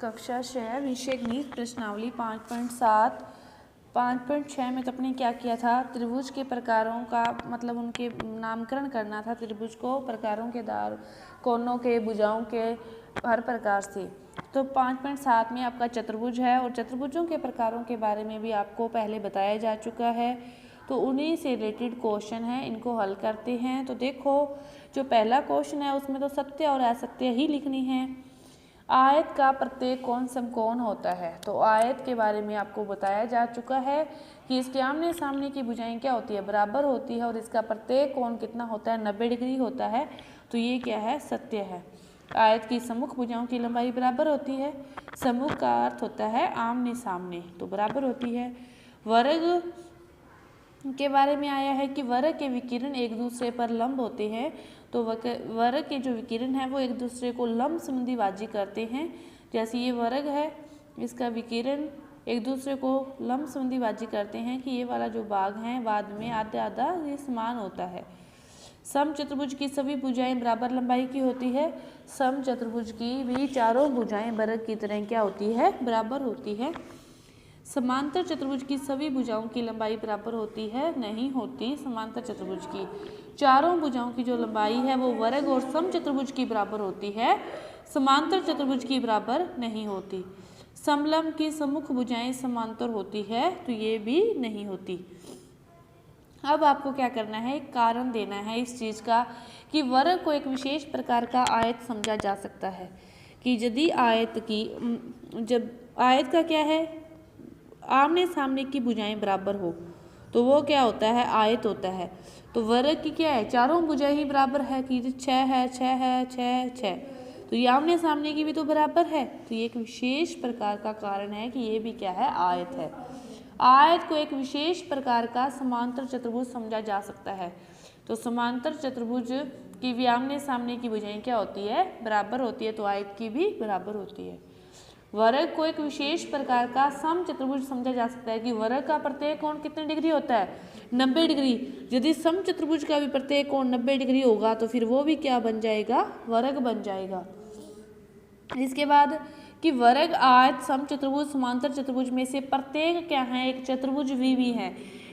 कक्षा 6 विषय गणित प्रश्नावली 5.7 5.6 में तो अपने क्या किया था, त्रिभुज के प्रकारों का मतलब उनके नामकरण करना था। त्रिभुज को प्रकारों के दार, कोनों के, भुजाओं के हर प्रकार से। तो 5.7 में आपका चतुर्भुज है और चतुर्भुजों के प्रकारों के बारे में भी आपको पहले बताया जा चुका है। तो उन्हीं से रिलेटेड क्वेश्चन है, इनको हल करते हैं। तो देखो, जो पहला क्वेश्चन है उसमें तो सत्य और असत्य ही लिखनी है। आयत का प्रत्येक कोण समकोण होता है। तो आयत के बारे में आपको बताया जा चुका है कि इसके आमने सामने की भुजाएं क्या होती है, बराबर होती है, और इसका प्रत्येक कोण कितना होता है, 90 डिग्री होता है। तो ये क्या है, सत्य है। आयत की सम्मुख भुजाओं की लंबाई बराबर होती है। सम्मुख का अर्थ होता है आमने सामने, तो बराबर होती है। वर्ग के बारे में आया है कि वर्ग के विकिरण एक दूसरे पर लंब होते हैं। तो वर्ग के जो विकिरण है वो एक दूसरे को लंब संबंधीबाजी करते हैं। जैसे ये वर्ग है, इसका विकिरण एक दूसरे को लंब संबंधीबाजी करते हैं कि ये वाला जो भाग है बाद में आधा आधा ये समान होता है। समचतुर्भुज की सभी भुजाएं बराबर लंबाई की होती है। समचतुर्भुज की भी चारों भुजाएं वर्ग की तरह क्या होती है, बराबर होती है। समांतर चतुर्भुज की सभी भुजाओं की लंबाई बराबर होती है, नहीं होती। समांतर चतुर्भुज की चारों भुजाओं की जो लंबाई है वो वर्ग और समचतुर्भुज की बराबर होती है, समांतर चतुर्भुज की बराबर नहीं होती। समलंब की सम्मुख भुजाएं समांतर होती है, तो ये भी नहीं होती। अब आपको क्या करना है, एक कारण देना है इस चीज़ का कि वर्ग को एक विशेष प्रकार का आयत समझा जा सकता है। कि यदि जब आयत का क्या है, आमने सामने की भुजाएं बराबर हो तो वो क्या होता है, आयत होता है। तो वर्ग की क्या है, चारों भुजाएं ही बराबर है कि 6 है 6 है 6 6, तो ये आमने सामने की भी तो बराबर है। तो ये एक विशेष प्रकार का कारण है कि ये भी क्या है, आयत है। आयत को एक विशेष प्रकार का समांतर चतुर्भुज समझा जा सकता है। तो समांतर चतुर्भुज की भी आमने सामने की भुजाएं क्या होती है, बराबर होती है, तो आयत की भी बराबर होती है। वर्ग को एक विशेष प्रकार का समचतुर्भुज समझा जा सकता है कि वर्ग का प्रत्येक कोण कितने डिग्री होता है, 90 डिग्री। यदि समचतुर्भुज का भी प्रत्येक कोण 90 डिग्री होगा तो फिर वो भी क्या बन जाएगा, वर्ग बन जाएगा। इसके बाद कि वर्ग, आयत, समचतुर्भुज, समांतर चतुर्भुज में से प्रत्येक क्या है, एक चतुर्भुज भी है।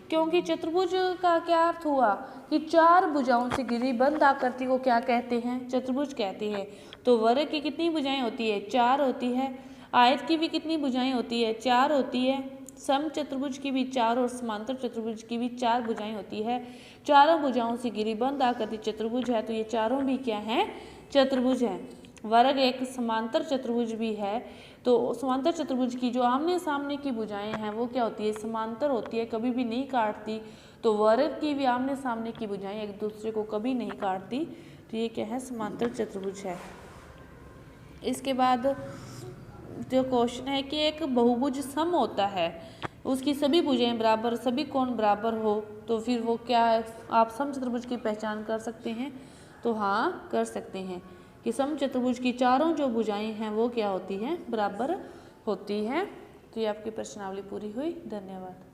क्योंकि चतुर्भुज का क्या अर्थ हुआ कि चार भुजाओं से घिरी बंद आकृति को क्या कहते हैं, चतुर्भुज कहते हैं। तो वर्ग की कितनी भुजाएं होती है, 4 होती है। आयत की भी कितनी भुजाएं होती है, 4 होती है। समचतुर्भुज की भी 4 और समांतर चतुर्भुज की भी 4 भुजाएं होती है। चारों भुजाओं से घिरी बंद आकृति चतुर्भुज है, तो ये चारों भी क्या है, चतुर्भुज है। वर्ग एक समांतर चतुर्भुज भी है। तो समांतर चतुर्भुज की जो आमने सामने की भुजाएं हैं वो क्या होती है, समांतर होती है, कभी भी नहीं काटती। तो वर्ग की भी आमने सामने की भुजाएं एक दूसरे को कभी नहीं काटती, तो ये क्या है, समांतर चतुर्भुज है। इसके बाद जो क्वेश्चन है कि एक बहुभुज सम होता है, उसकी सभी भुजाएं बराबर, सभी कोण बराबर हो, तो फिर वो क्या, आप समचतुर्भुज की पहचान कर सकते हैं। तो हाँ, कर सकते हैं कि समचतुर्भुज की चारों जो भुजाएं हैं वो क्या होती हैं, बराबर होती हैं। तो ये आपकी प्रश्नावली पूरी हुई। धन्यवाद।